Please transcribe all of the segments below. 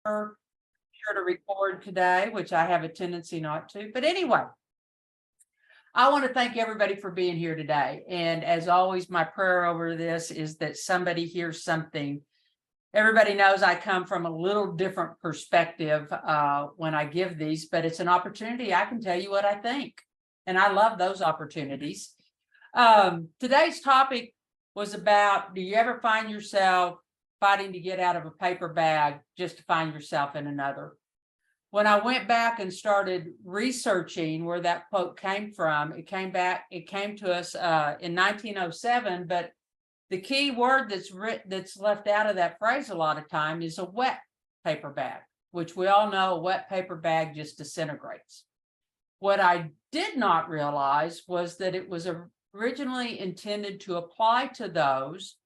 sure to record today, which I have a tendency not to. But anyway, I want to thank everybody for being here today. And as always, my prayer over this is that somebody hears something. Everybody knows I come from a little different perspective when I give these, but it's an opportunity. I can tell you what I think. And I love those opportunities. Today's topic was about, do you ever find yourself fighting to get out of a paper bag just to find yourself in another? When I went back and started researching where that quote came from, it came to us in 1907, but the key word that's left out of that phrase a lot of time is a wet paper bag, which we all know a wet paper bag just disintegrates. What I did not realize was that it was originally intended to apply to those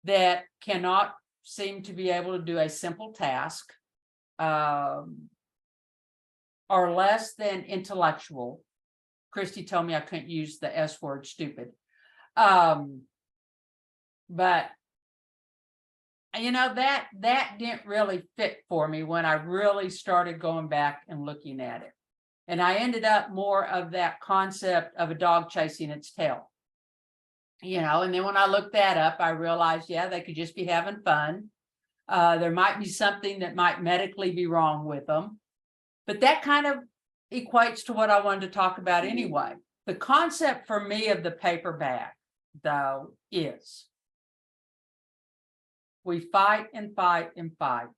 that cannot seem to be able to do a simple task, are less than intellectual. Christy told me I couldn't use the S word, stupid. But you know, that didn't really fit for me when I really started going back and looking at it. And I ended up more of that concept of a dog chasing its tail. You know, and then when I looked that up, I realized, yeah, they could just be having fun. There might be something that might medically be wrong with them. But that kind of equates to what I wanted to talk about anyway. The concept for me of the paper bag, though, is we fight and fight and fight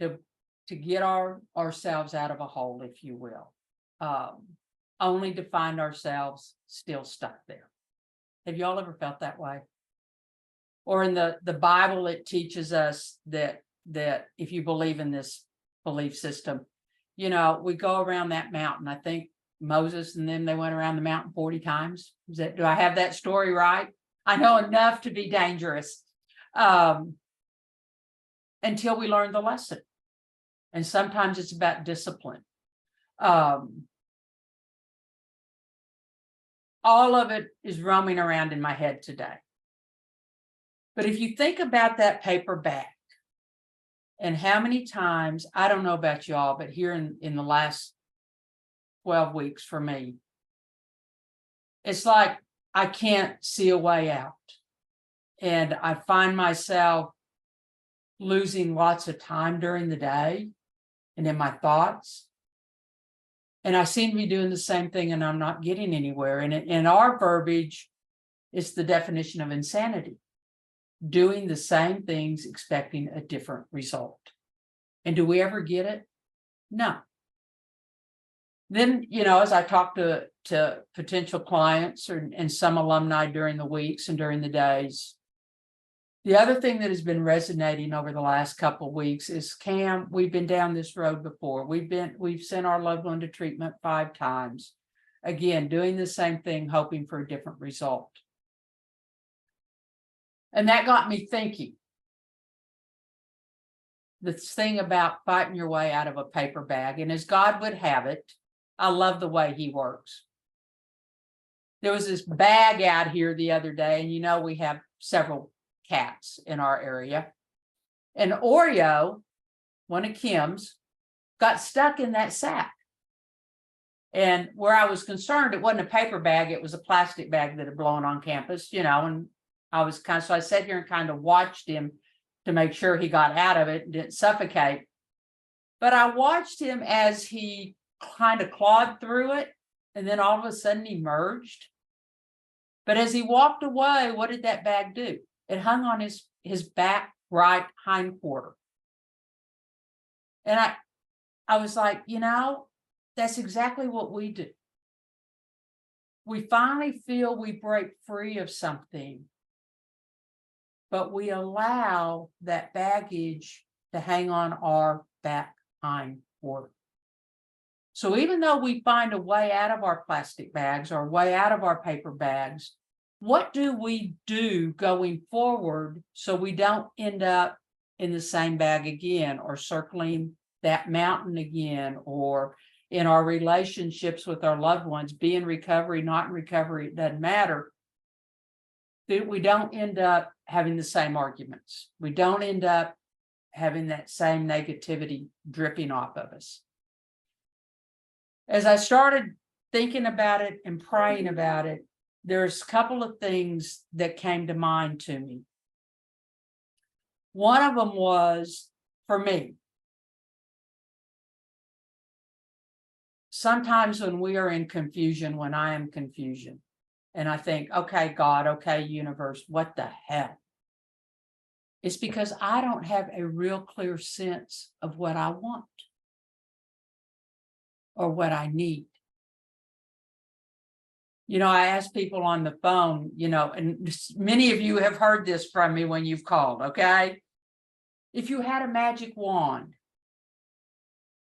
to get ourselves out of a hole, if you will, only to find ourselves still stuck there. Have y'all ever felt that way? Or in the Bible, it teaches us that if you believe in this belief system, you know, we go around that mountain. I think Moses and them, they went around the mountain 40 times. Do I have that story right? I know enough to be dangerous. Until we learn the lesson. And sometimes it's about discipline. All of it is roaming around in my head today. But if you think about that paper bag and how many times, I don't know about y'all, but here in the last 12 weeks for me, it's like I can't see a way out. And I find myself losing lots of time during the day and in my thoughts. And I seem to be doing the same thing and I'm not getting anywhere. And in our verbiage, it's the definition of insanity. Doing the same things, expecting a different result. And do we ever get it? No. Then, you know, as I talk to potential clients and some alumni during the weeks and during the days, the other thing that has been resonating over the last couple of weeks is, Cam, we've been down this road before. We've sent our loved one to treatment 5 times. Again, doing the same thing, hoping for a different result. And that got me thinking. This thing about fighting your way out of a paper bag, and as God would have it, I love the way he works. There was this bag out here the other day, and you know, we have several cats in our area. And Oreo, one of Kim's, got stuck in that sack. And where I was concerned, it wasn't a paper bag, it was a plastic bag that had blown on campus, you know, and so I sat here and kind of watched him to make sure he got out of it and didn't suffocate. But I watched him as he kind of clawed through it, and then all of a sudden he emerged. But as he walked away, what did that bag do? It hung on his back right hind quarter. And I was like, you know, that's exactly what we do. We finally feel we break free of something, but we allow that baggage to hang on our back hind quarter. So even though we find a way out of our plastic bags or a way out of our paper bags, what do we do going forward so we don't end up in the same bag again, or circling that mountain again, or in our relationships with our loved ones, be in recovery, not in recovery, it doesn't matter, that we don't end up having the same arguments. We don't end up having that same negativity dripping off of us. As I started thinking about it and praying about it, there's a couple of things that came to mind to me. One of them was, for me, sometimes when we are in confusion, when I am confusion, and I think, okay, God, okay, universe, what the hell? It's because I don't have a real clear sense of what I want or what I need. You know, I ask people on the phone, you know, and many of you have heard this from me when you've called, okay? If you had a magic wand,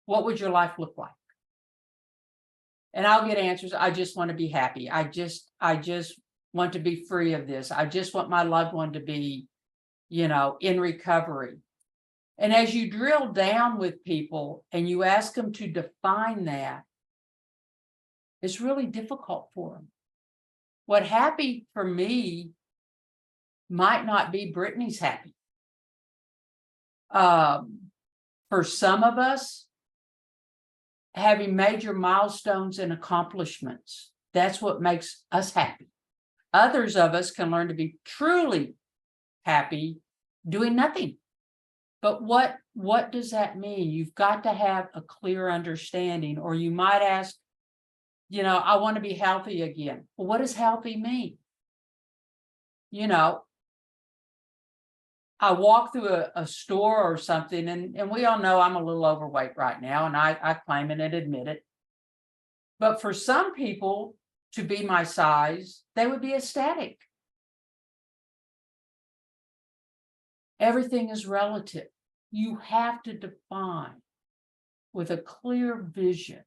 what would your life look like? And I'll get answers. I just want to be happy. I just want to be free of this. I just want my loved one to be, you know, in recovery. And as you drill down with people and you ask them to define that, it's really difficult for them. What happy for me might not be Brittany's happy. For some of us, having major milestones and accomplishments, that's what makes us happy. Others of us can learn to be truly happy doing nothing. But what does that mean? You've got to have a clear understanding, or you might ask, you know, I want to be healthy again. Well, what does healthy mean? You know, I walk through a store or something, and we all know I'm a little overweight right now, and I claim it and admit it. But for some people to be my size, they would be ecstatic. Everything is relative. You have to define with a clear vision.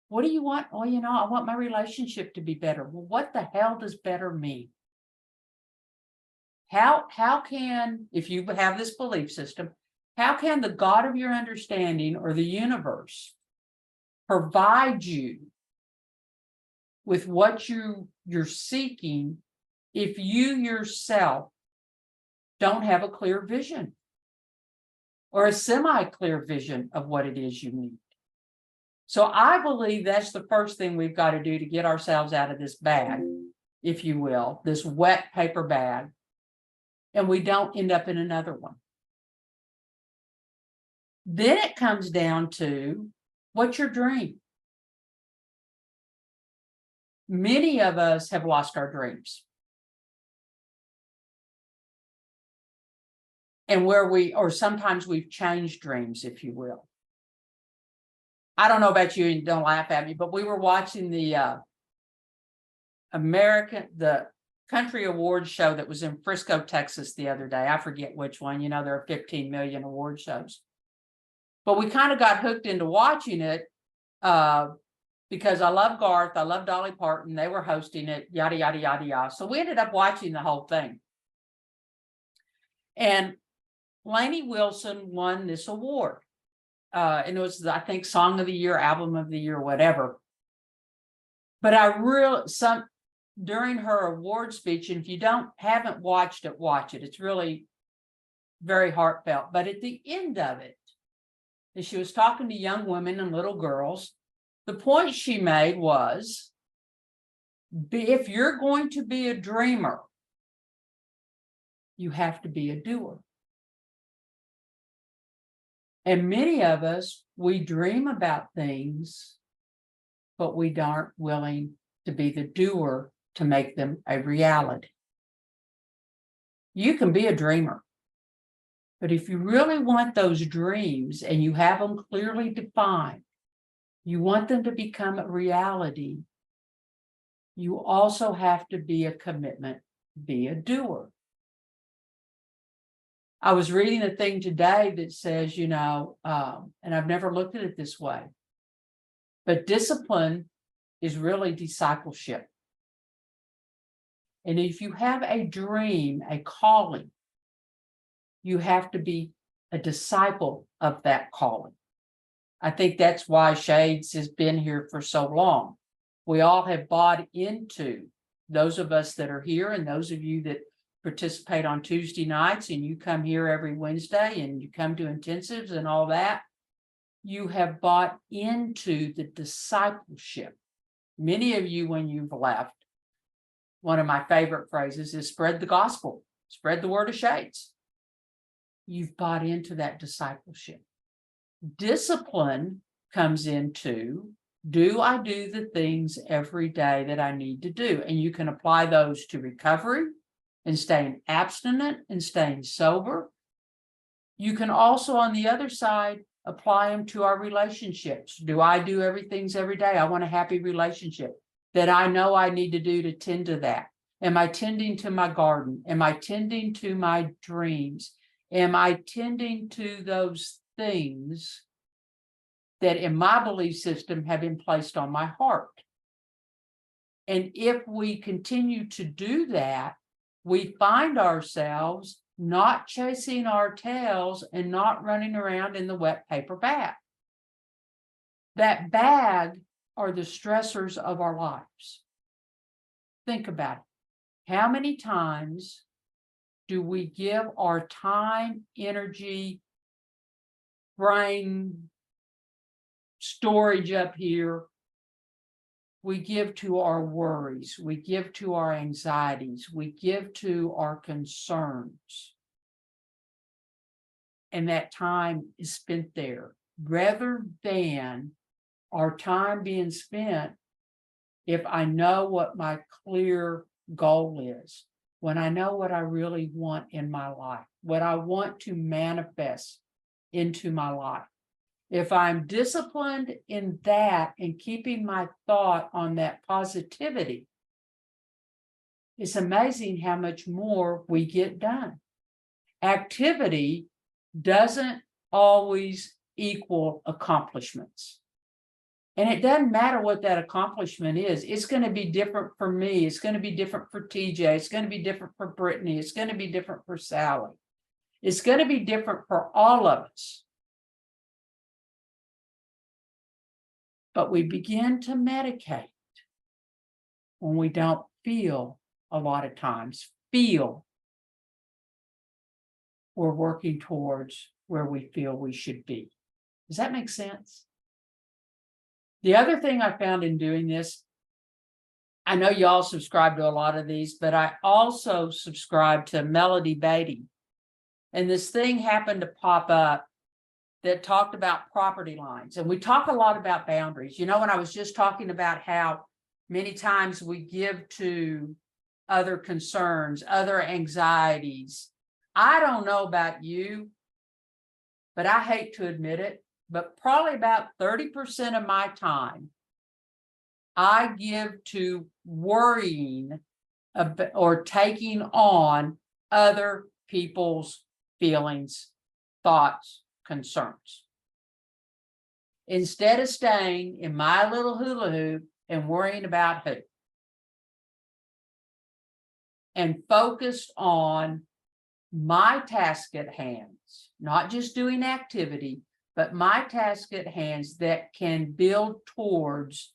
What do you want? Oh, you know, I want my relationship to be better. Well, what the hell does better mean? How can, if you have this belief system, how can the God of your understanding or the universe provide you with what you're seeking if you yourself don't have a clear vision or a semi-clear vision of what it is you need? So I believe that's the first thing we've got to do to get ourselves out of this bag, if you will, this wet paper bag, and we don't end up in another one. Then it comes down to, what's your dream? Many of us have lost our dreams. And or sometimes we've changed dreams, if you will. I don't know about you, and don't laugh at me, but we were watching the country awards show that was in Frisco, Texas the other day. I forget which one. You know, there are 15 million award shows. But we kind of got hooked into watching it because I love Garth. I love Dolly Parton. They were hosting it, yada, yada, yada, yada. So we ended up watching the whole thing. And Lainey Wilson won this award. And it was, I think, Song of the Year, Album of the Year, whatever. But during her award speech, and if you haven't watched it, watch it. It's really very heartfelt. But at the end of it, as she was talking to young women and little girls, the point she made was, if you're going to be a dreamer, you have to be a doer. And many of us, we dream about things, but we aren't willing to be the doer to make them a reality. You can be a dreamer, but if you really want those dreams and you have them clearly defined, you want them to become a reality, you also have to be a commitment, be a doer. I was reading a thing today that says, you know, and I've never looked at it this way, but discipline is really discipleship. And if you have a dream, a calling, you have to be a disciple of that calling. I think that's why Shades has been here for so long. We all have bought into, those of us that are here and those of you that participate on Tuesday nights and you come here every Wednesday and you come to intensives and all that, you have bought into the discipleship. Many of you, when you've left, one of my favorite phrases is spread the gospel, spread the word of shades. You've bought into that discipleship. Discipline comes into, do I do the things every day that I need to do? And you can apply those to recovery and staying abstinent and staying sober. You can also, on the other side, apply them to our relationships. Do I do everything every day? I want a happy relationship that I know I need to do to tend to that. Am I tending to my garden? Am I tending to my dreams? Am I tending to those things that in my belief system have been placed on my heart? And if we continue to do that, we find ourselves not chasing our tails and not running around in the wet paper bag. That bag are the stressors of our lives. Think about it. How many times do we give our time, energy, brain storage up here? We give to our worries, we give to our anxieties, we give to our concerns. And that time is spent there rather than our time being spent if I know what my clear goal is, when I know what I really want in my life, what I want to manifest into my life. If I'm disciplined in that and keeping my thought on that positivity, it's amazing how much more we get done. Activity doesn't always equal accomplishments. And it doesn't matter what that accomplishment is. It's going to be different for me. It's going to be different for TJ. It's going to be different for Brittany. It's going to be different for Sally. It's going to be different for all of us. But we begin to medicate when we don't feel, a lot of times, feel we're working towards where we feel we should be. Does that make sense? The other thing I found in doing this, I know y'all subscribe to a lot of these, but I also subscribe to Melody Beatty. And this thing happened to pop up that talked about property lines. And we talk a lot about boundaries. You know, when I was just talking about how many times we give to other concerns, other anxieties. I don't know about you, but I hate to admit it, but probably about 30% of my time I give to worrying or taking on other people's feelings, thoughts, concerns. Instead of staying in my little hula hoop and worrying about who. And focused on my task at hands, not just doing activity, but my task at hands that can build towards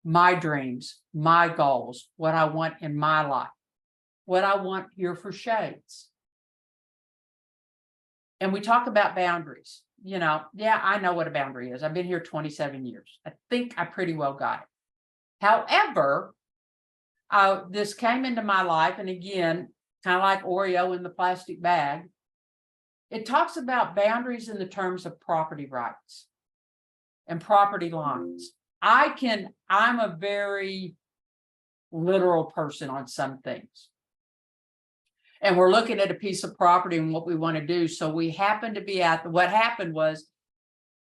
my dreams, my goals, what I want in my life, what I want here for Shades. And we talk about boundaries. You know, yeah, I know what a boundary is. I've been here 27 years. I think I pretty well got it. However, this came into my life, and again, kind of like Oreo in the plastic bag, it talks about boundaries in the terms of property rights and property lines. I'm a very literal person on some things. And we're looking at a piece of property and what we want to do. So we happen to be what happened was,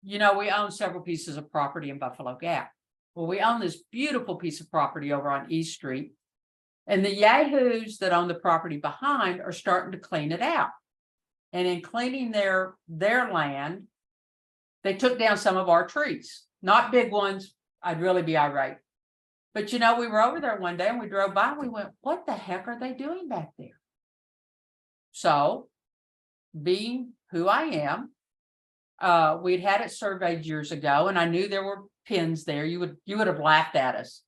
you know, we own several pieces of property in Buffalo Gap. Well, we own this beautiful piece of property over on East Street. And the yahoos that own the property behind are starting to clean it out. And in cleaning their land, they took down some of our trees. Not big ones. I'd really be irate. But, you know, we were over there one day and we drove by and we went, what the heck are they doing back there? So, being who I am, we'd had it surveyed years ago and I knew there were pins there. You would have laughed at us.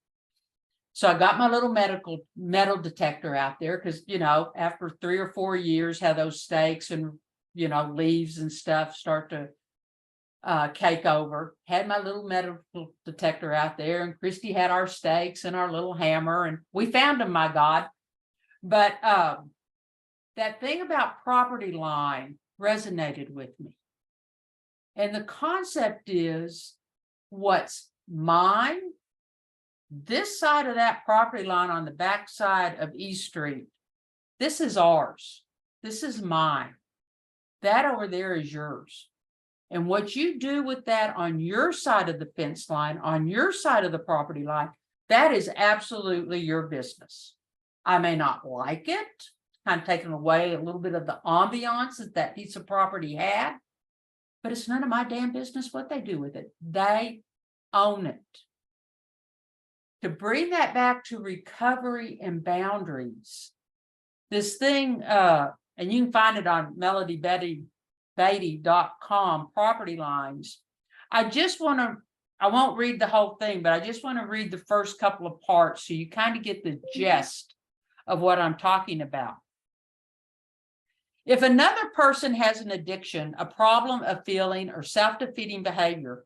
So I got my little metal detector out there because, after 3 or 4 years, how those stakes and, leaves and stuff start to cake over. Had my little metal detector out there, and Christy had our stakes and our little hammer, and we found them, my God. But that thing about property line resonated with me. And the concept is what's mine, this side of that property line on the back side of East Street, this is ours. This is mine. That over there is yours. And what you do with that on your side of the fence line, on your side of the property line, that is absolutely your business. I may not like it, kind of taking away a little bit of the ambiance that piece of property had, but it's none of my damn business what they do with it. They own it. To bring that back to recovery and boundaries, this thing, and you can find it on melodybeatty.com, property lines. I won't read the whole thing, but I just want to read the first couple of parts so you kind of get the gist of what I'm talking about. If another person has an addiction, a problem, a feeling, or self-defeating behavior,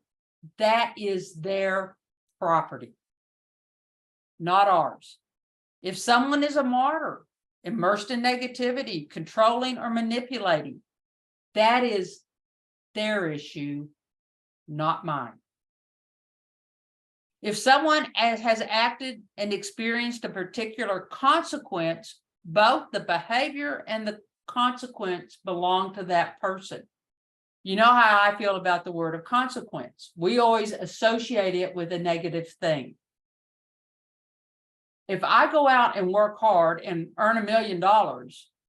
that is their property, not ours. If someone is a martyr, immersed in negativity, controlling or manipulating, that is their issue, not mine. If someone has acted and experienced a particular consequence, both the behavior and the consequence belong to that person. You know how I feel about the word of consequence. We always associate it with a negative thing. If I go out and work hard and earn $1 million,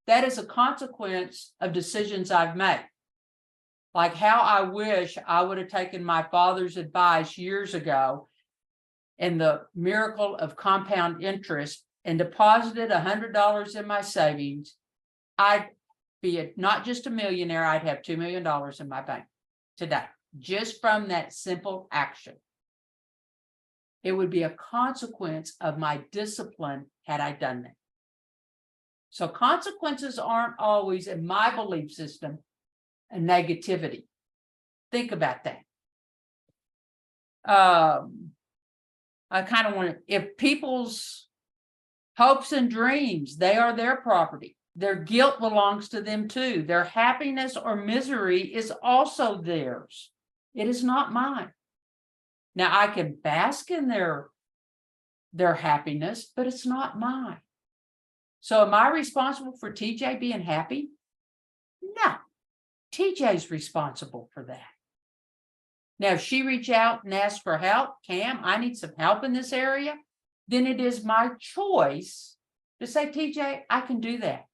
that is a consequence of decisions I've made. Like how I wish I would have taken my father's advice years ago and the miracle of compound interest and deposited $100 in my savings. I'd be not just a millionaire, I'd have $2 million in my bank today, just from that simple action. It would be a consequence of my discipline had I done that. So consequences aren't always, in my belief system, a negativity. Think about that. I kind of want to, if people's hopes and dreams, they are their property. Their guilt belongs to them too. Their happiness or misery is also theirs. It is not mine. Now I can bask in their happiness, but it's not mine. So am I responsible for TJ being happy? No. TJ's responsible for that. Now, if she reach out and ask for help, Cam, I need some help in this area, then it is my choice to say, TJ, I can do that.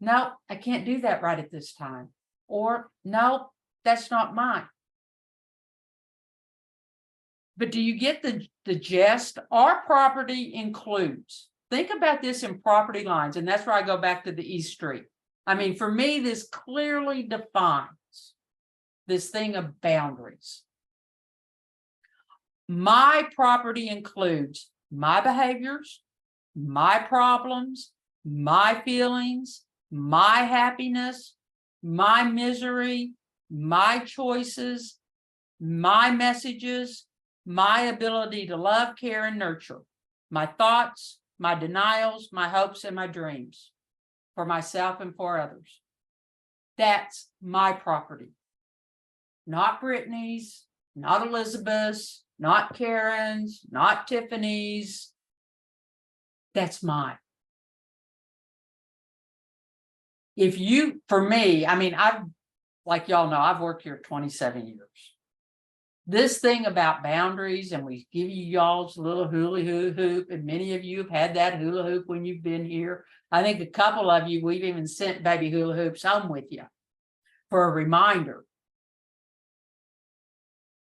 No, I can't do that right at this time. Or no, that's not mine. But do you get the gist? Our property includes, think about this in property lines, and that's where I go back to the East Street. I mean, for me, this clearly defines this thing of boundaries. My property includes my behaviors, my problems, my feelings, my happiness, my misery, my choices, my messages, my ability to love, care, and nurture, my thoughts, my denials, my hopes, and my dreams for myself and for others. That's my property. Not Brittany's, not Elizabeth's, not Karen's, not Tiffany's. That's mine. For me, I mean, like y'all know, I've worked here 27 years. This thing about boundaries, and we give you y'all's little hula hoop, and many of you have had that hula hoop when you've been here. I think a couple of you, we've even sent baby hula hoops home with you for a reminder.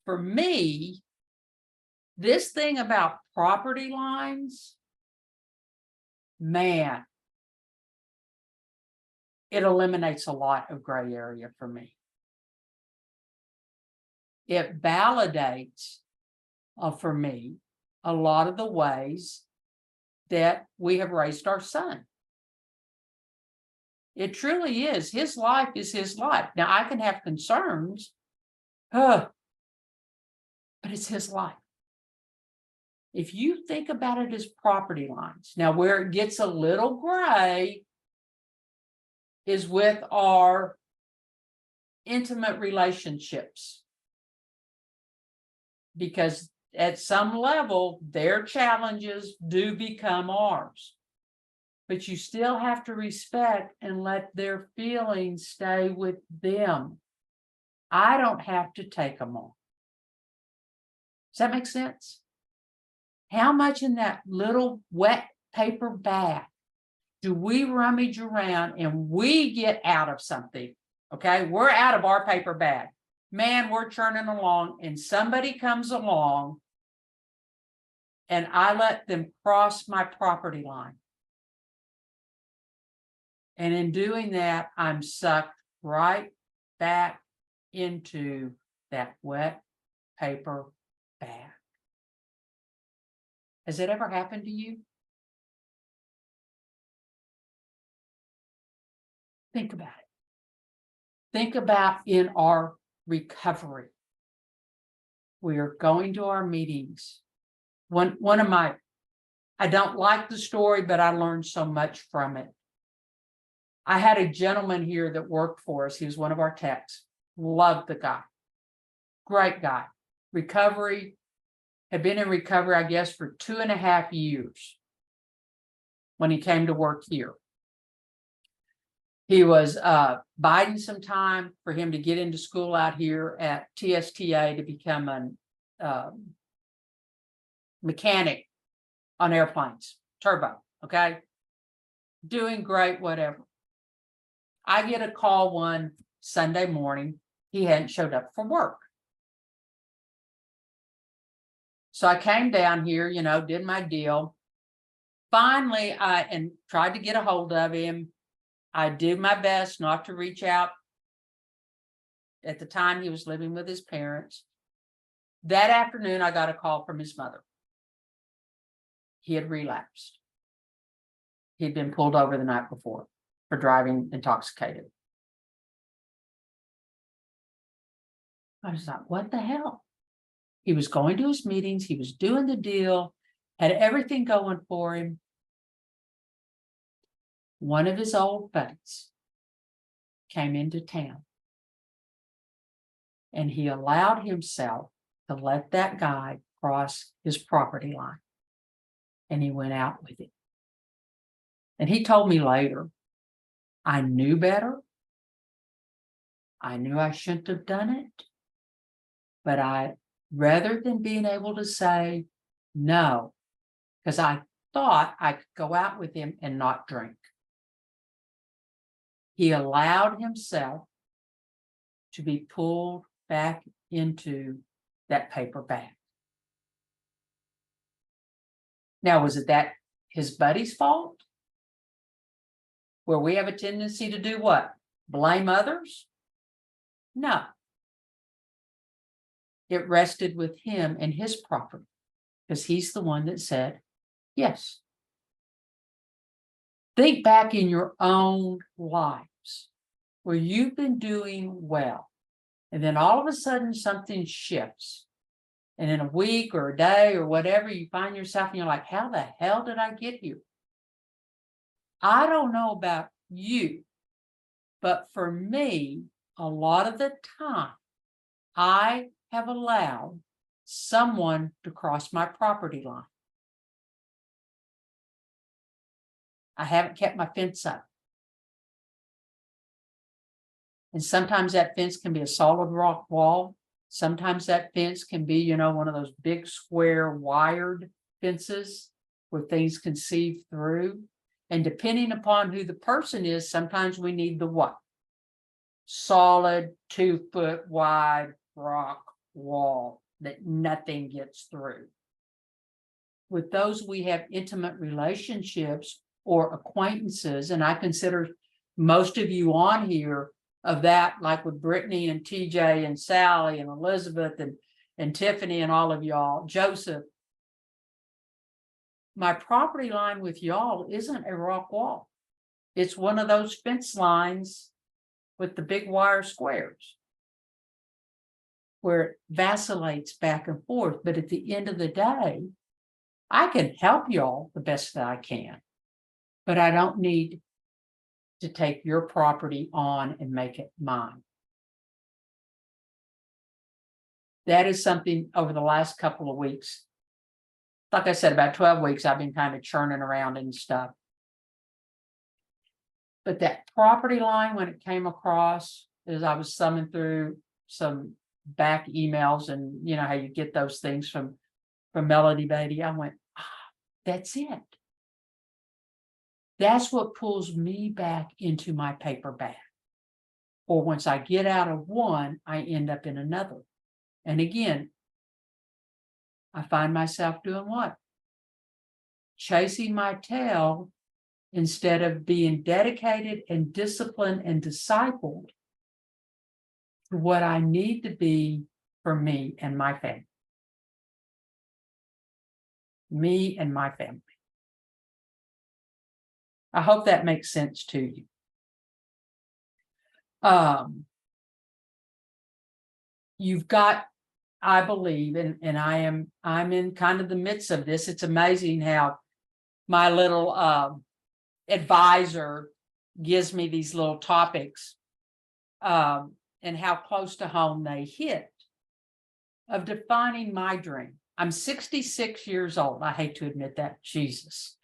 For me, this thing about property lines, man, it eliminates a lot of gray area for me. It validates, for me, a lot of the ways that we have raised our son. It truly is. His life is his life. Now, I can have concerns, but it's his life. If you think about it as property lines, now where it gets a little gray is with our intimate relationships. Because at some level, their challenges do become ours. But you still have to respect and let their feelings stay with them. I don't have to take them on. Does that make sense? How much in that little wet paper bag do we rummage around and we get out of something? Okay, we're out of our paper bag. Man, we're churning along and somebody comes along and I let them cross my property line. And in doing that, I'm sucked right back into that wet paper bag. Has it ever happened to you? Think about it. Think about in our recovery. We are going to our meetings. One of my, I don't like the story, but I learned so much from it. I had a gentleman here that worked for us. He was one of our techs. Loved the guy. Great guy. Recovery, had been in recovery, I guess, for 2.5 years when he came to work here. He was biding some time for him to get into school out here at TSTA to become a mechanic on airplanes, turbo, okay? Doing great, whatever. I get a call one Sunday morning. He hadn't showed up for work. So I came down here, did my deal. Finally, I tried to get a hold of him. I did my best not to reach out. At the time, he was living with his parents. That afternoon, I got a call from his mother. He had relapsed. He'd been pulled over the night before for driving intoxicated. I was like, what the hell? He was going to his meetings. He was doing the deal, had everything going for him. One of his old buddies came into town and he allowed himself to let that guy cross his property line. And he went out with him. And he told me later, I knew better. I knew I shouldn't have done it. But rather than being able to say no, because I thought I could go out with him and not drink, he allowed himself to be pulled back into that paper bag. Now, was it that his buddy's fault? Where we have a tendency to do what? Blame others? No. It rested with him and his property because he's the one that said yes. Think back in your own lives where you've been doing well, and then all of a sudden something shifts. And in a week or a day or whatever, you find yourself and you're like, how the hell did I get here? I don't know about you, but for me, a lot of the time, I have allowed someone to cross my property line. I haven't kept my fence up. And sometimes that fence can be a solid rock wall. Sometimes that fence can be, one of those big square wired fences where things can see through. And depending upon who the person is, sometimes we need the what? Solid 2-foot wide rock wall that nothing gets through. With those, we have intimate relationships or acquaintances, and I consider most of you on here of that, like with Brittany and TJ and Sally and Elizabeth and Tiffany and all of y'all, Joseph. my property line with y'all isn't a rock wall. It's one of those fence lines with the big wire squares where it vacillates back and forth. But at the end of the day, I can help y'all the best that I can, but I don't need to take your property on and make it mine. That is something over the last couple of weeks. Like I said, about 12 weeks, I've been kind of churning around and stuff. But that property line, when it came across, as I was thumbing through some back emails, and you know how you get those things from Melody Beatty, I went, that's it. That's what pulls me back into my paper bag. Or once I get out of one, I end up in another. And again, I find myself doing what? Chasing my tail instead of being dedicated and disciplined and discipled to what I need to be for me and my family. Me and my family. I hope that makes sense to you. You've got, I believe, and I'm in kind of the midst of this. It's amazing how my little advisor gives me these little topics and how close to home they hit of defining my dream. I'm 66 years old. I hate to admit that, Jesus.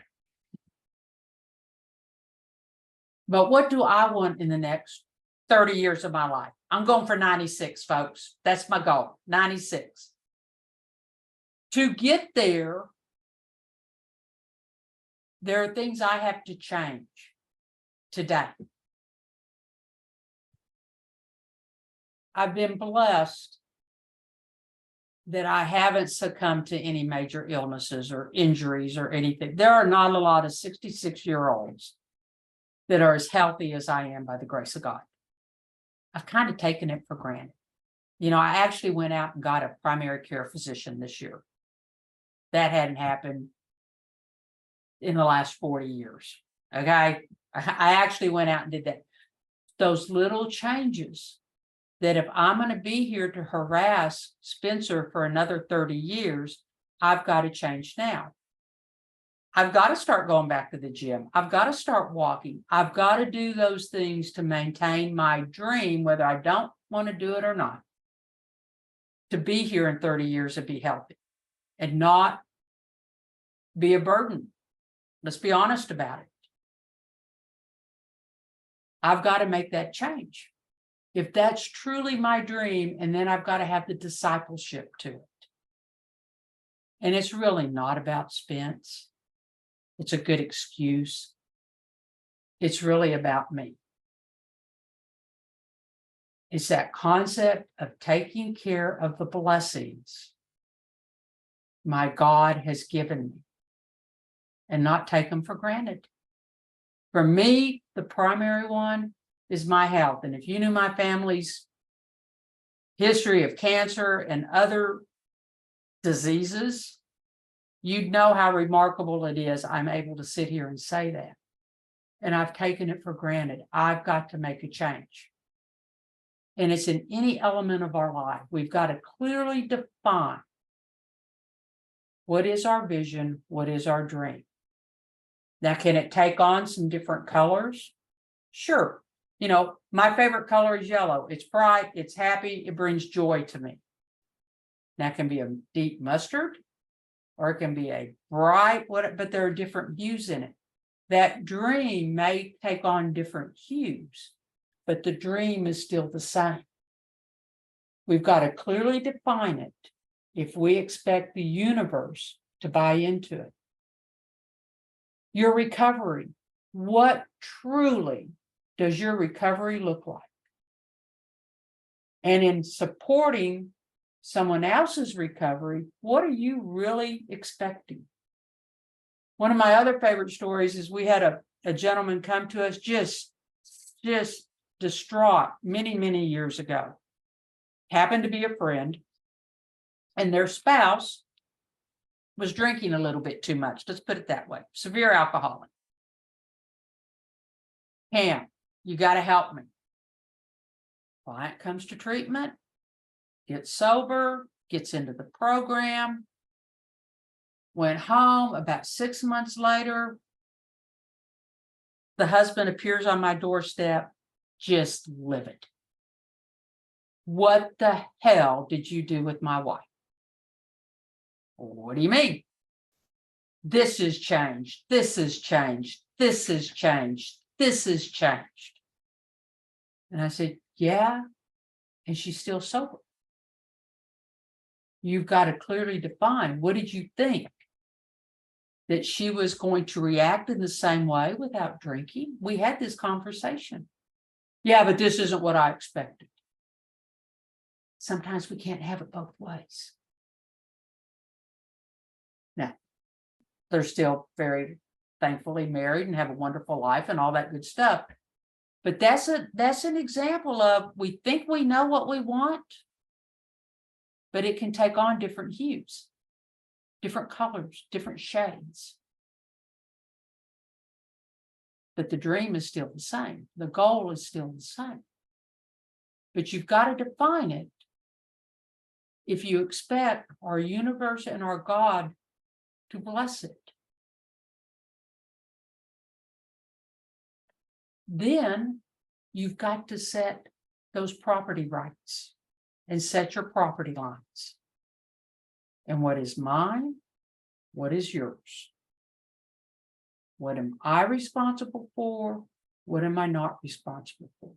But what do I want in the next 30 years of my life? I'm going for 96, folks. That's my goal, 96. To get there, there are things I have to change today. I've been blessed that I haven't succumbed to any major illnesses or injuries or anything. There are not a lot of 66-year-olds that are as healthy as I am by the grace of God. I've kind of taken it for granted. You know, I actually went out and got a primary care physician this year. That hadn't happened in the last 40 years. Okay. I actually went out and did that. Those little changes that if I'm going to be here to harass Spencer for another 30 years, I've got to change now. I've got to start going back to the gym. I've got to start walking. I've got to do those things to maintain my dream, whether I don't want to do it or not, to be here in 30 years and be healthy and not be a burden. Let's be honest about it. I've got to make that change. If that's truly my dream, and then I've got to have the discipleship to it. And it's really not about Spence. It's a good excuse. It's really about me. It's that concept of taking care of the blessings my God has given me and not take them for granted. For me, the primary one is my health. And if you knew my family's history of cancer and other diseases, you'd know how remarkable it is I'm able to sit here and say that. And I've taken it for granted. I've got to make a change. And it's in any element of our life. We've got to clearly define what is our vision, what is our dream. Now, can it take on some different colors? Sure. You know, my favorite color is yellow. It's bright, it's happy, it brings joy to me. That can be a deep mustard, or it can be a bright, but there are different hues in it. That dream may take on different hues, but the dream is still the same. We've got to clearly define it if we expect the universe to buy into it. Your recovery, what truly does your recovery look like? And in supporting someone else's recovery, what are you really expecting? One of my other favorite stories is we had a gentleman come to us just distraught many years ago. Happened to be a friend, and their spouse was drinking a little bit too much. Let's put it that way. Severe alcoholic. Pam, you got to help me. Client comes to treatment, gets sober, gets into the program, went home. About 6 months later, the husband appears on my doorstep, just livid. What the hell did you do with my wife? What do you mean? This has changed. This has changed. This has changed. This has changed. And I said, yeah. And she's still sober. You've got to clearly define, what did you think? That she was going to react in the same way without drinking? We had this conversation. Yeah, but this isn't what I expected. Sometimes we can't have it both ways. Now, they're still very thankfully married and have a wonderful life and all that good stuff. But that's an example of, we think we know what we want, but it can take on different hues, different colors, different shades. But the dream is still the same. The goal is still the same. But you've got to define it. If you expect our universe and our God to bless it, then you've got to set those property rights and set your property lines. And what is mine? What is yours? What am I responsible for? What am I not responsible for?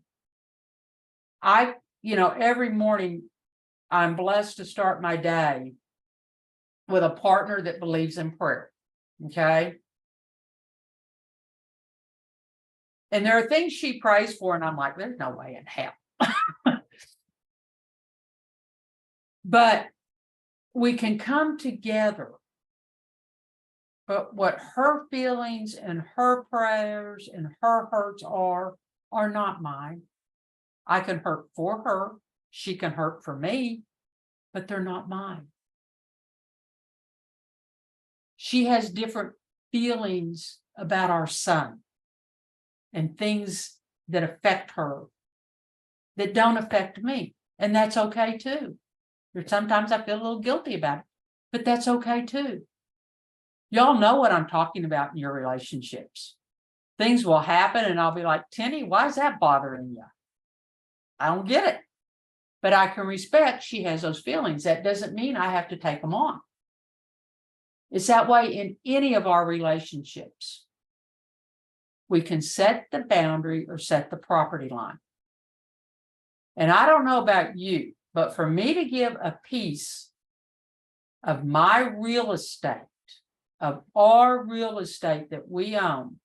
Every morning I'm blessed to start my day with a partner that believes in prayer. Okay. And there are things she prays for, and I'm like, there's no way in hell. But we can come together. But what her feelings and her prayers and her hurts are not mine. I can hurt for her. She can hurt for me, but they're not mine. She has different feelings about our son and things that affect her that don't affect me. And that's okay too. Sometimes I feel a little guilty about it, but that's okay too. Y'all know what I'm talking about in your relationships. Things will happen and I'll be like, Tennie, why is that bothering you? I don't get it. But I can respect she has those feelings. That doesn't mean I have to take them on. It's that way in any of our relationships. We can set the boundary or set the property line. And I don't know about you, but for me to give a piece of my real estate, of our real estate that we own,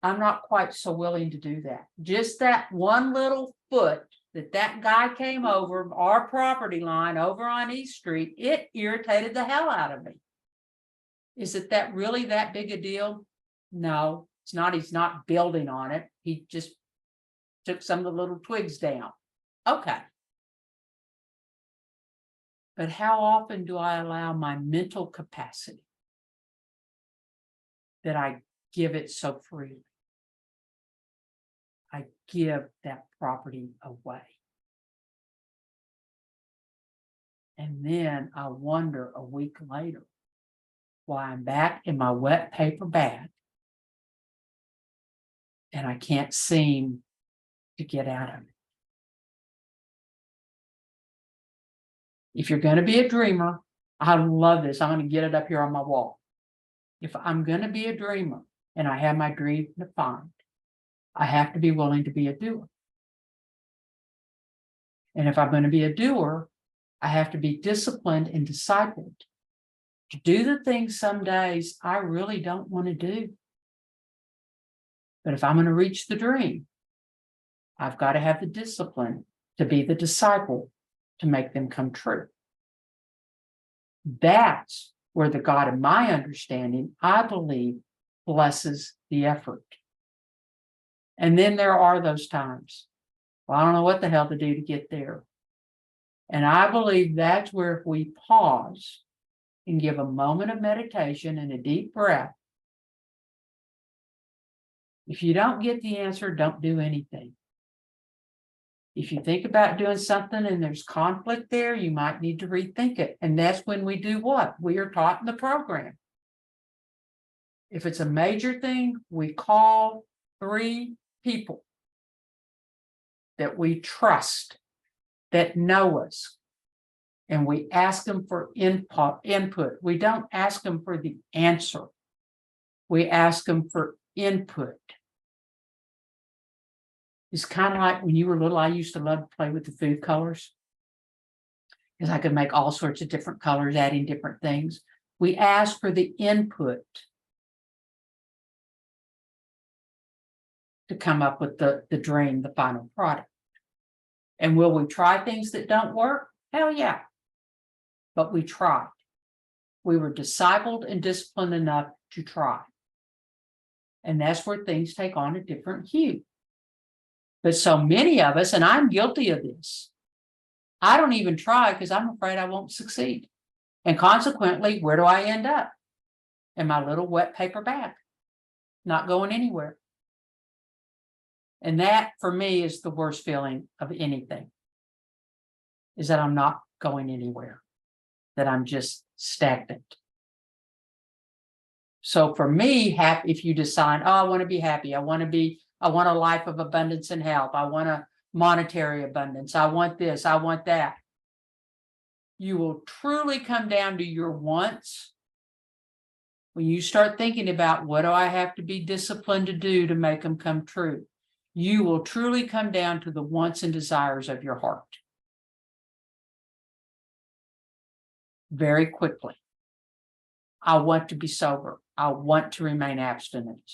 I'm not quite so willing to do that. Just that one little foot that guy came over our property line over on East Street, it irritated the hell out of me. Is it that really that big a deal? No, it's not. He's not building on it. He just took some of the little twigs down. Okay. But how often do I allow my mental capacity that I give it so freely? I give that property away. And then I wonder a week later why I'm back in my wet paper bag and I can't seem to get out of it. If you're going to be a dreamer, I love this. I'm going to get it up here on my wall. If I'm going to be a dreamer and I have my dream defined, I have to be willing to be a doer. And if I'm going to be a doer, I have to be disciplined and discipled to do the things some days I really don't want to do. But if I'm going to reach the dream, I've got to have the discipline to be the disciple to make them come true. That's where the God of my understanding, I believe, blesses the effort. And then there are those times, well, I don't know what the hell to do to get there. And I believe that's where if we pause and give a moment of meditation and a deep breath, if you don't get the answer, don't do anything. If you think about doing something and there's conflict there, you might need to rethink it. And that's when we do what we are taught in the program. If it's a major thing, we call 3 people that we trust, that know us, and we ask them for input. We don't ask them for the answer. We ask them for input. It's kind of like when you were little, I used to love to play with the food colors because I could make all sorts of different colors, adding different things. We ask for the input to come up with the dream, the final product. And will we try things that don't work? Hell yeah. But we tried. We were discipled and disciplined enough to try. And that's where things take on a different hue. But so many of us, and I'm guilty of this, I don't even try because I'm afraid I won't succeed. And consequently, where do I end up? In my little wet paper bag, not going anywhere. And that, for me, is the worst feeling of anything, is that I'm not going anywhere, that I'm just stagnant. So for me, if you decide, oh, I want to be happy, I want a life of abundance and health, I want a monetary abundance, I want this, I want that. You will truly come down to your wants when you start thinking about what do I have to be disciplined to do to make them come true. You will truly come down to the wants and desires of your heart. Very quickly. I want to be sober. I want to remain abstinent.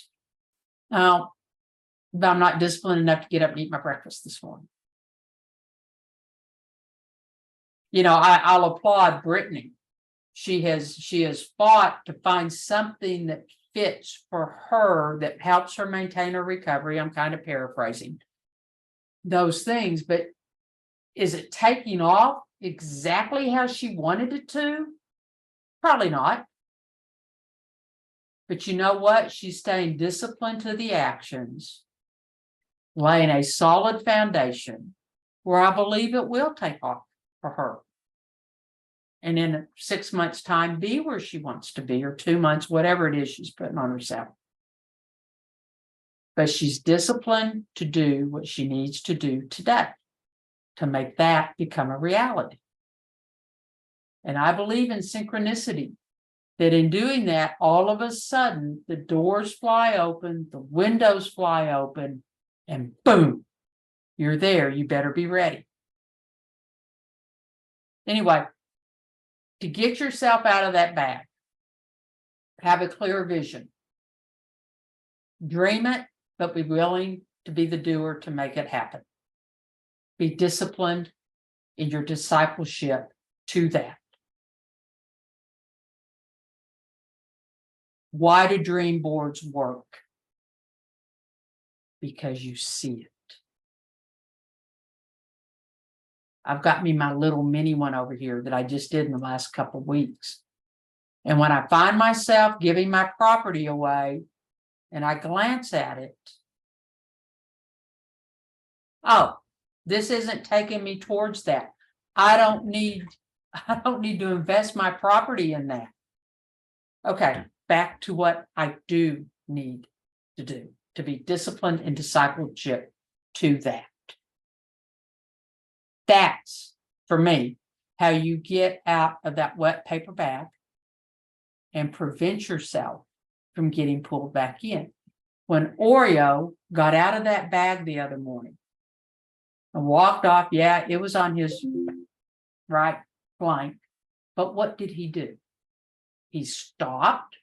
Now, I'm not disciplined enough to get up and eat my breakfast this morning. You know, I'll applaud Brittany. She has fought to find something that fits for her, that helps her maintain her recovery. I'm kind of paraphrasing those things, but is it taking off exactly how she wanted it to? Probably not. But you know what? She's staying disciplined to the actions, laying a solid foundation where I believe it will take off for her. And in 6 months' time, be where she wants to be, or 2 months, whatever it is she's putting on herself. But she's disciplined to do what she needs to do today to make that become a reality. And I believe in synchronicity, that in doing that, all of a sudden, the doors fly open, the windows fly open, and boom, you're there. You better be ready. Anyway, to get yourself out of that bag, have a clear vision. Dream it, but be willing to be the doer to make it happen. Be disciplined in your discipleship to that. Why do dream boards work? Because you see it. I've got me my little mini one over here that I just did in the last couple of weeks. And when I find myself giving my property away and I glance at it, oh, this isn't taking me towards that. I don't need to invest my property in that. Okay, back to what I do need to do, to be disciplined in discipleship to that. That's, for me, how you get out of that wet paper bag and prevent yourself from getting pulled back in. When Oreo got out of that bag the other morning and walked off, yeah, it was on his right flank, but what did he do? He stopped,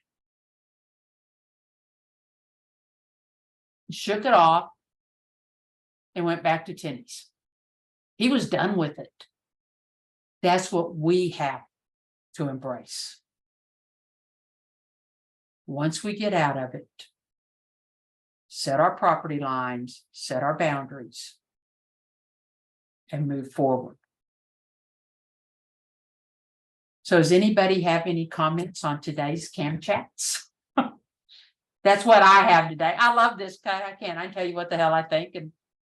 shook it off, and went back to Tennie's. He was done with it. That's what we have to embrace. Once we get out of it, set our property lines, set our boundaries, and move forward. So does anybody have any comments on today's cam chats? That's what I have today. I love this. I can. I tell you what the hell I think, and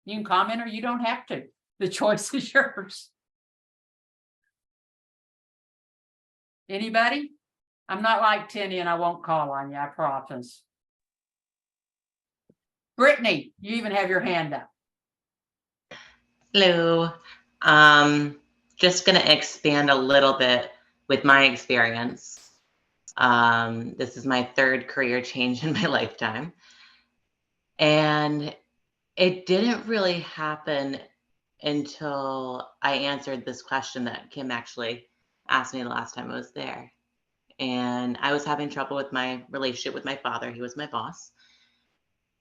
you can comment or you don't have to. The choice is yours. Anybody? I'm not like Tennie and I won't call on you, I promise. Brittany, you even have your hand up. Hello. Just going to expand a little bit with my experience. This is my third career change in my lifetime. And it didn't really happen until I answered this question that Kim actually asked me the last time I was there. And I was having trouble with my relationship with my father. He was my boss.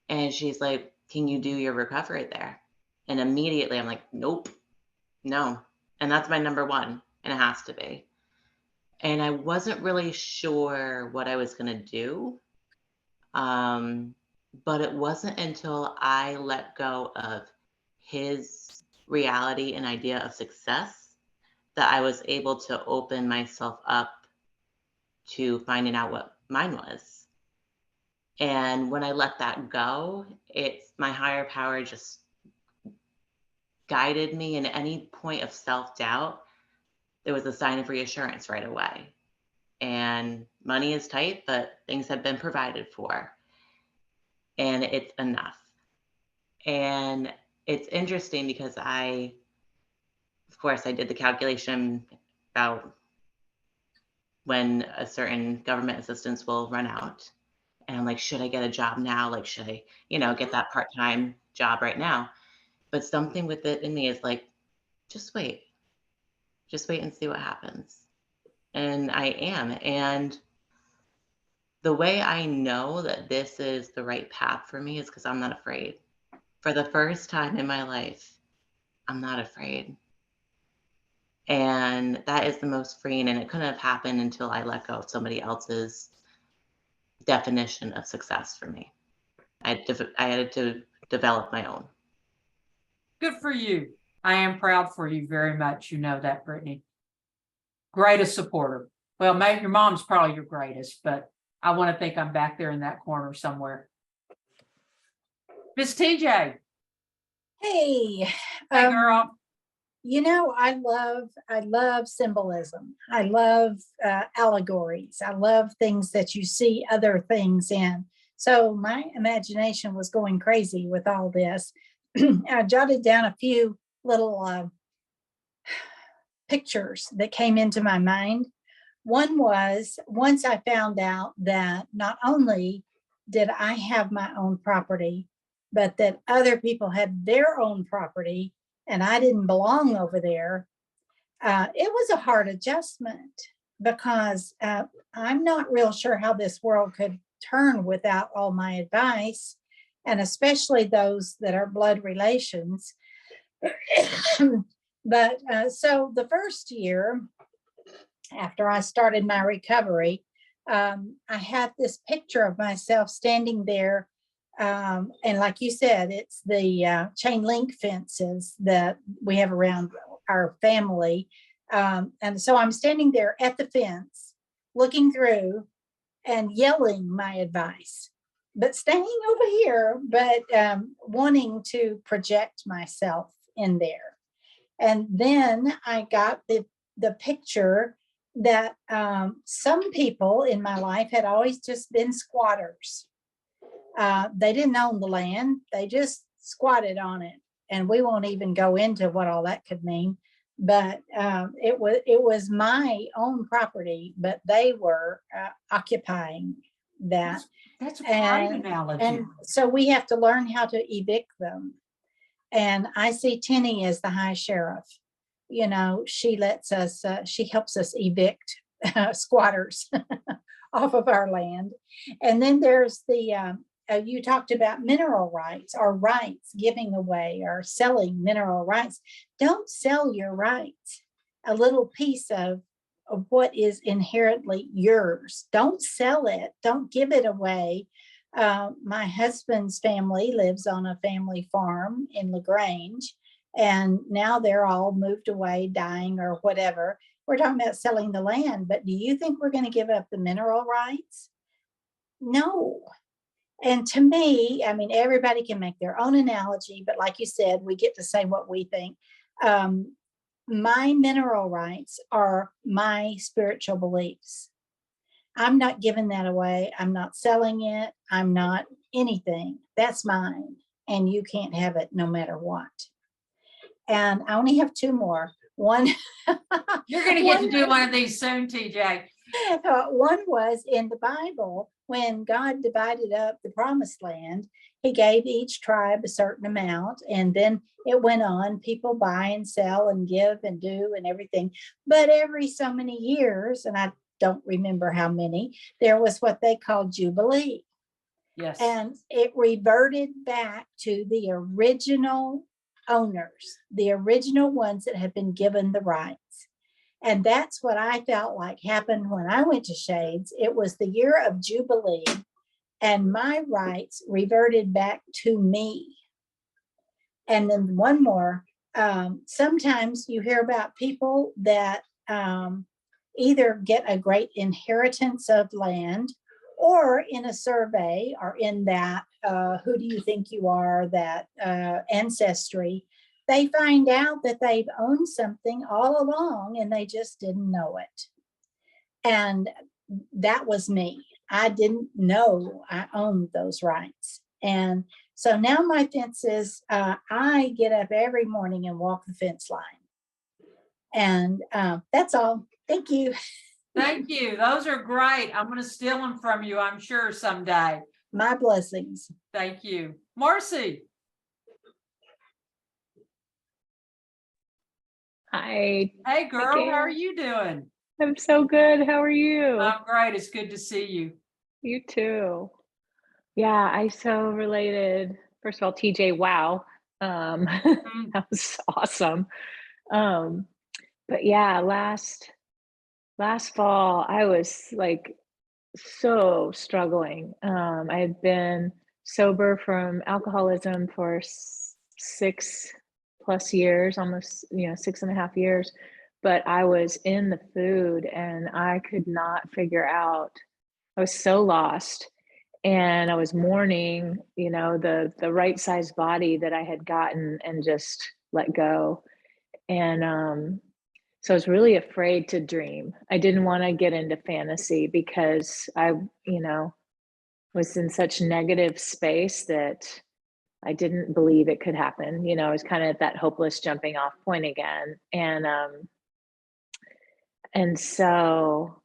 And she's like, can you do your recovery there? And immediately I'm like, nope, no. And that's my number one. And it has to be. And I wasn't really sure what I was going to do. But it wasn't until I let go of his reality and idea of success that I was able to open myself up to finding out what mine was. And when I let that go, it's my higher power just guided me in any point of self-doubt. There was a sign of reassurance right away. And money is tight, but things have been provided for. And it's enough. And it's interesting because of course, I did the calculation about when a certain government assistance will run out. And I'm like, should I get a job now? Like, should I, get that part-time job right now? But something with it in me is like, just wait and see what happens. And I am. And the way I know that this is the right path for me is because I'm not afraid. For the first time in my life, I'm not afraid. And that is the most freeing. And it couldn't have happened until I let go of somebody else's definition of success for me. I had to develop my own. Good for you. I am proud for you very much. You know that, Brittany. Greatest supporter. Well, maybe your mom's probably your greatest, but I want to think I'm back there in that corner somewhere. Miss TJ. Hey, Hey, girl. I love symbolism. I love allegories. I love things that you see other things in. So my imagination was going crazy with all this. I jotted down a few little pictures that came into my mind. One was once I found out that not only did I have my own property, but that other people had their own property and I didn't belong over there. It was a hard adjustment because I'm not real sure how this world could turn without all my advice, and especially those that are blood relations. But so the first year after I started my recovery, I had this picture of myself standing there. And like you said, it's the chain link fences that we have around our family. And so I'm standing there at the fence, looking through and yelling my advice, but staying over here, but wanting to project myself in there. And then I got the picture that some people in my life had always just been squatters. They didn't own the land, they just squatted on it. And we won't even go into what all that could mean. But it was my own property, but they were occupying that. That's a great analogy. And so we have to learn how to evict them. And I see Tennie as the high sheriff. She lets us, she helps us evict squatters off of our land. And then there's the, you talked about mineral rights or rights, giving away or selling mineral rights. Don't sell your rights, a little piece of what is inherently yours. Don't sell it, don't give it away. My husband's family lives on a family farm in LaGrange, and now they're all moved away, dying or whatever. we're talking about selling the land, but do you think we're going to give up the mineral rights? No. And to me, I mean, everybody can make their own analogy, but like you said, we get to say what we think. My mineral rights are my spiritual beliefs. I'm not giving that away. I'm not selling it. I'm not anything. That's mine. And you can't have it no matter what. And I only have two more. One, You're going to get to do one of these soon, TJ. one was in the Bible when God divided up the promised land. He gave each tribe a certain amount, and then it went on. People buy and sell and give and do and everything. But every so many years, and I don't remember how many, there was what they called Jubilee. Yes. And it reverted back to the original owners, the original ones that had been given the rights. And that's what I felt like happened when I went to Shades. It was the year of Jubilee, and my rights reverted back to me. And then one more, sometimes you hear about people that either get a great inheritance of land, or in a survey, or in that, who do you think you are, that ancestry, they find out that they've owned something all along and they just didn't know it. And that was me. I didn't know I owned those rights. And so now my fence is, I get up every morning and walk the fence line. And that's all. Thank you. Thank you. Those are great. I'm going to steal them from you, I'm sure, someday. My blessings. Thank you. Marcy. Hi. Hey, girl, how are Again. you doing? I'm so good. How are you? I'm great. It's good to see you. You too. Yeah, I so related. First of all, TJ, wow. That was awesome. But yeah, last fall I was like so struggling. I had been sober from alcoholism for 6+ years, almost, 6.5 years. But I was in the food and I could not figure out, I was so lost. And I was mourning, the right size body that I had gotten and just let go. And so I was really afraid to dream. I didn't want to get into fantasy because I, was in such negative space that I didn't believe it could happen. I was kind of at that hopeless jumping off point again. And so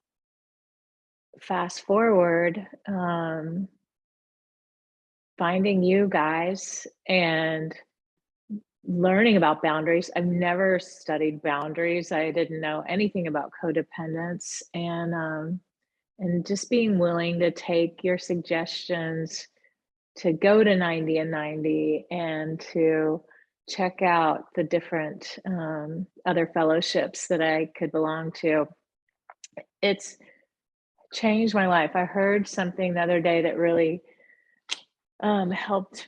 fast forward, finding you guys and learning about boundaries. I've never studied boundaries. I didn't know anything about codependence, and just being willing to take your suggestions to go to 90 and 90 and to check out the different other fellowships that I could belong to. It's changed my life. I heard something the other day that really helped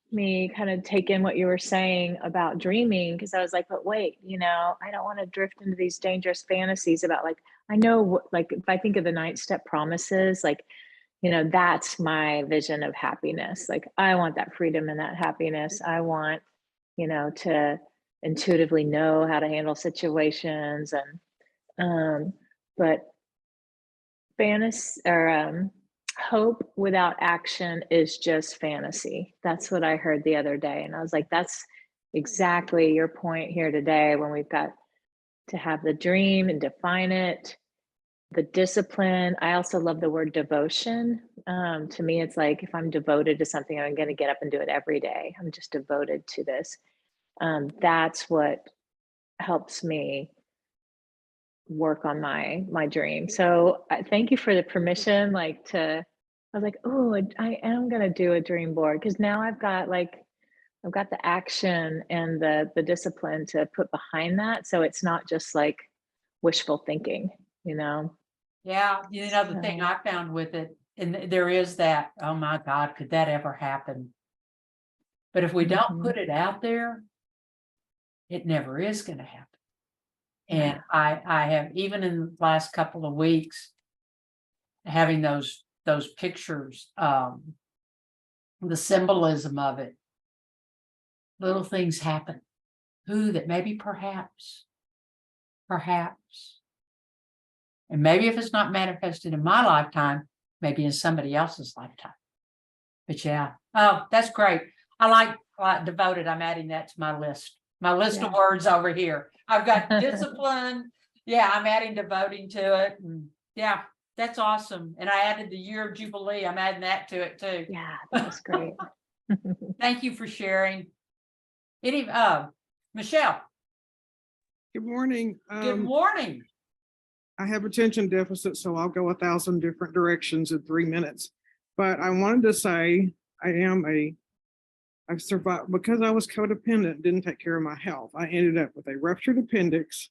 me kind of take in what you were saying about dreaming, because I was like, but wait, I don't want to drift into these dangerous fantasies about, like, I know, like, if I think of the 9-step promises, like, that's my vision of happiness. Like, I want that freedom and that happiness. I want, to intuitively know how to handle situations. And but fantasy, or hope without action is just fantasy. That's what I heard the other day. And I was like, that's exactly your point here today, when we've got to have the dream and define it, the discipline. I also love the word devotion. To me, it's like, if I'm devoted to something, I'm going to get up and do it every day. I'm just devoted to this. That's what helps me work on my dream. So thank you for the permission, I was like, oh, I am going to do a dream board, because now I've got the action and the discipline to put behind that. So it's not just like wishful thinking, Yeah. The thing I found with it, and there is that, oh my God, could that ever happen? But if we don't put it out there, it never is going to happen. And I have, even in the last couple of weeks, having those pictures, the symbolism of it. Little things happen. Who that maybe perhaps, and maybe if it's not manifested in my lifetime, maybe in somebody else's lifetime. But yeah, oh, that's great. I like devoted. I'm adding that to my list. My list of words over here. I've got discipline. Yeah, I'm adding devoting to it. And yeah, that's awesome. And I added the year of Jubilee. I'm adding that to it too. Yeah, that was great. Thank you for sharing. Michelle, Good morning. good morning. I have attention deficit, so I'll go 1,000 different directions in 3 minutes. But I wanted to say I've survived because I was codependent, didn't take care of my health. I ended up with a ruptured appendix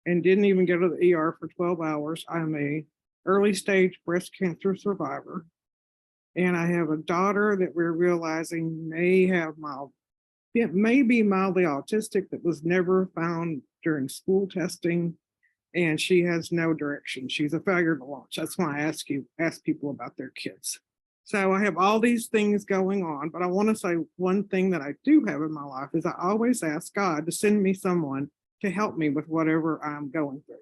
and didn't even go to the ER for 12 hours. I'm a early stage breast cancer survivor. And I have a daughter that we're realizing may be mildly autistic that was never found during school testing. And she has no direction. She's a failure to launch. That's why I ask people about their kids. So I have all these things going on, but I want to say one thing that I do have in my life is I always ask God to send me someone to help me with whatever I'm going through.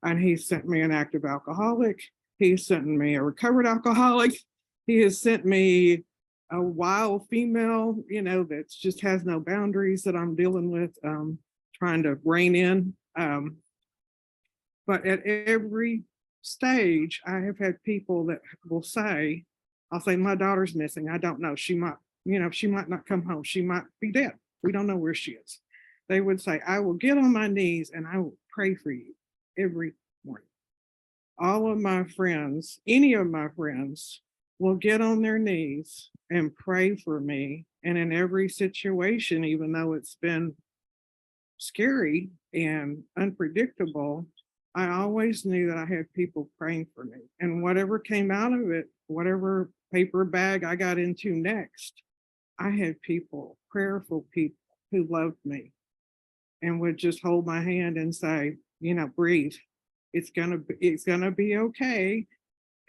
And he sent me an active alcoholic. He sent me a recovered alcoholic. He has sent me a wild female, that just has no boundaries that I'm dealing with, trying to rein in. But at every stage, I have had people that will say, I'll say, my daughter's missing. I don't know. She might not come home. She might be dead. We don't know where she is. They would say, I will get on my knees and I will pray for you every morning. All of my friends, any of my friends, will get on their knees and pray for me. And in every situation, even though it's been scary and unpredictable, I always knew that I had people praying for me. And whatever came out of it, whatever paper bag I got into next, I had people, prayerful people who loved me and would just hold my hand and say, breathe. It's gonna be okay.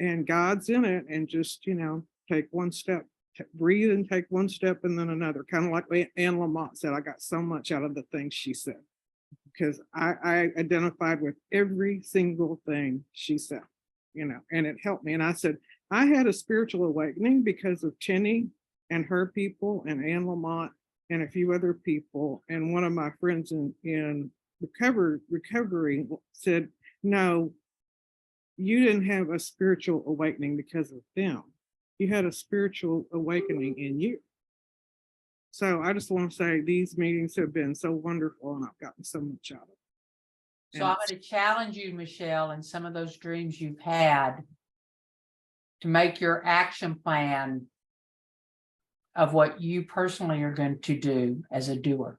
And God's in it. And just, take one step, breathe and take one step and then another. Kind of like Anne Lamott said, I got so much out of the things she said, because I identified with every single thing she said, and it helped me. And I said, I had a spiritual awakening because of Tennie and her people and Anne Lamott and a few other people. And one of my friends in recovery said, no, you didn't have a spiritual awakening because of them. You had a spiritual awakening in you. So I just want to say these meetings have been so wonderful and I've gotten so much out of it. So I'm going to challenge you, Michelle, and some of those dreams you've had to make your action plan of what you personally are going to do as a doer.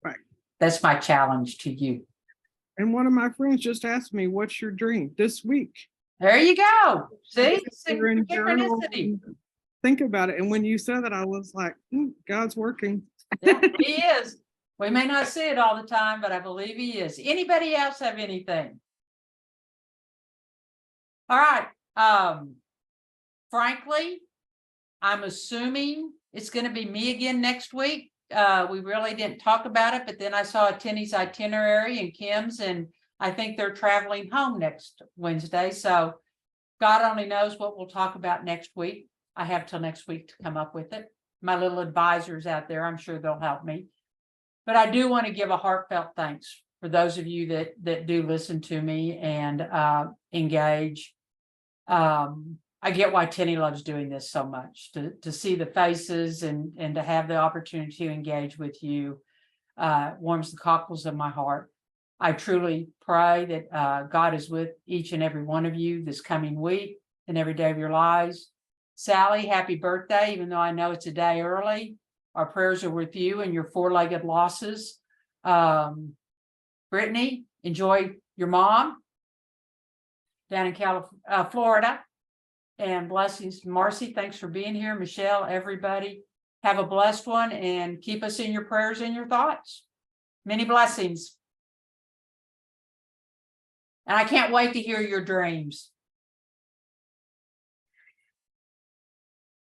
Right. That's my challenge to you. And one of my friends just asked me, what's your dream this week? There you go. See? You're in journal. Synchronicity. Think about it. And when you said that, I was like, God's working. Yeah, he is. We may not see it all the time, but I believe he is. Anybody else have anything? All right. Frankly, I'm assuming it's going to be me again next week. We really didn't talk about it, but then I saw Tennie's itinerary and Kim's, and I think they're traveling home next Wednesday. So God only knows what we'll talk about next week. I have till next week to come up with it. My little advisors out there, I'm sure they'll help me. But I do want to give a heartfelt thanks for those of you that do listen to me and engage. I get why Tennie loves doing this so much, to see the faces and to have the opportunity to engage with you warms the cockles of my heart. I truly pray that God is with each and every one of you this coming week and every day of your lives. Sally, happy birthday, even though I know it's a day early. Our prayers are with you and your four-legged losses. Brittany, enjoy your mom down in Florida. And blessings. Marcy, thanks for being here. Michelle, everybody, have a blessed one and keep us in your prayers and your thoughts. Many blessings. And I can't wait to hear your dreams.